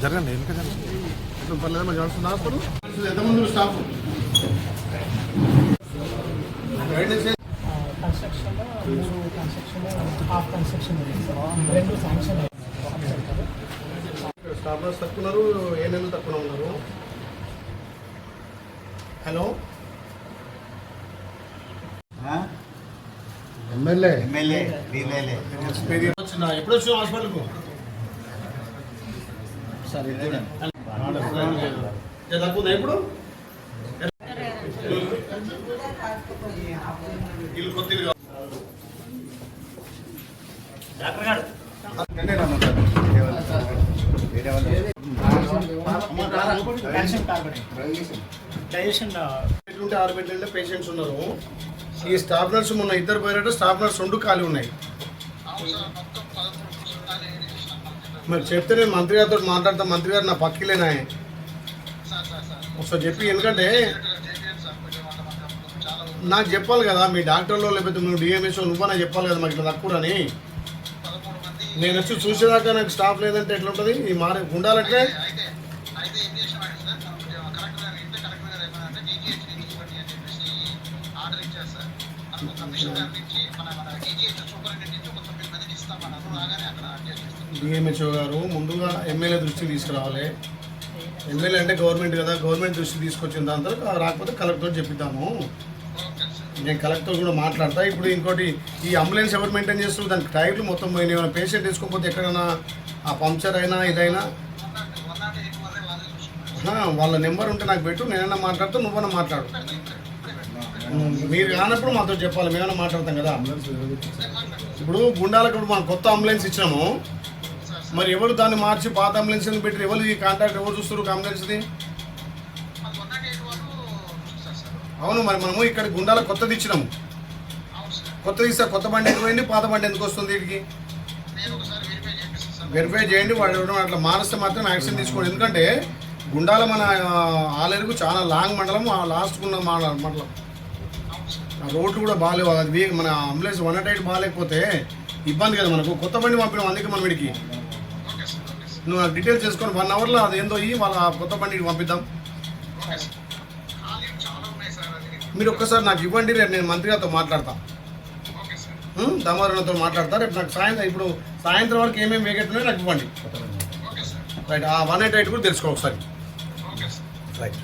జరగండి ఎందుకు పర్లేదమ్మా Johnson hospital ఎంతమంది స్టాఫ్ స్టాఫ్ నర్స్ తక్కువ ఉన్నారు, ఏఎన్ఎం తక్కువ ఉన్నారు. హలో ఎమ్మెల్యే ఎప్పుడు వచ్చిన హాస్పిటల్కు తక్కువ ఇప్పుడు ఇల్లు కొత్త ఆరు బెడ్ల పేషెంట్స్ ఉన్నారు. ఈ స్టాఫ్ నర్స్ మొన్న ఇద్దరు పోయినట్టు స్టాఫ్ నర్స్ 2 ఖాళీ ఉన్నాయి. మరి చెప్తే నేను మంత్రి గారితో మాట్లాడతా. మంత్రి గారు నా పక్కలేనా ఒకసారి చెప్పి, ఎందుకంటే నాకు చెప్పాలి కదా మీ డాక్టర్లో లేకపోతే నువ్వు డిఎంఎస్ నువ్వన్నా చెప్పాలి కదా మాకు ఇట్లా తక్కువ అని. నేను వచ్చి చూసేదాకా నాకు స్టాఫ్ లేదంటే ఎట్లా ఉంటుంది? ఈ ఉండాలంటే డిఎంహెచ్ఓ గారు ముందుగా ఎమ్మెల్యే దృష్టికి తీసుకురావాలి. ఎమ్మెల్యే అంటే గవర్నమెంట్ కదా, గవర్నమెంట్ దృష్టికి తీసుకొచ్చిన దాని తర్వాత రాకపోతే కలెక్టర్ చెప్పిద్దాము. నేను కలెక్టర్ కూడా మాట్లాడతా. ఇప్పుడు ఇంకోటి, ఈ అంబులెన్స్ ఎవరు మెయింటైన్ చేస్తున్నారు? దానికి టైర్లు మొత్తం పోయినాయి. ఏమైనా పేషెంట్ వేసుకోకపోతే ఎక్కడైనా ఆ పంక్చర్ అయినా ఇదైనా వాళ్ళ నెంబర్ ఉంటే నాకు పెట్టు, నేనైనా మాట్లాడుతూ నువ్వన్నా మాట్లాడు. మీరు కానప్పుడు మాతో చెప్పాలి, మేమైనా మాట్లాడతాం కదా. ఇప్పుడు గుండాలకు ఇప్పుడు మనం కొత్త అంబులెన్స్ ఇచ్చినాము, మరి ఎవరు దాన్ని మార్చి పాత అంబులెన్స్ పెట్టి ఎవరు ఈ కాంటాక్ట్ ఎవరు చూస్తారు అంబులెన్స్ది? అవును, మరి మనము ఇక్కడ గుండాలకు కొత్తది ఇచ్చినాము. కొత్తది ఇస్తే కొత్త బండి ఎందుకు పోయింది, పాత బండి ఎందుకు వస్తుంది? వీటికి వెరిఫై చేయండి. వాడు అట్లా మారిస్తే మాత్రం యాక్షన్ తీసుకోండి. ఎందుకంటే గుండాల మన ఆలేరుకు చాలా లాంగ్ మండలం, లాస్ట్కున్న మండలం. రోడ్లు కూడా బాగాలేవు. అది మన అంబులెన్స్ 108 బాగాలేకపోతే ఇబ్బంది కదా మనకు. కొత్త బండి పంపినాం, అందుకే మనం వీడికి నువ్వు డీటెయిల్స్ చేసుకొని 1 అవర్లో అది ఏందో వాళ్ళ కొత్త బండికి పంపిద్దాం. మీరు ఒక్కసారి నాకు ఇవ్వండి, రేపు నేను మంత్రి గారితో మాట్లాడతా, దామోదరతో మాట్లాడతా. రేపు నాకు ఇప్పుడు సాయంత్రం వరకు ఏమేమి వేకెట్ ఉన్నాయో నాకు ఇవ్వండి. రైట్, ఆ 188 కూడా తెలుసుకో ఒకసారి. రైట్.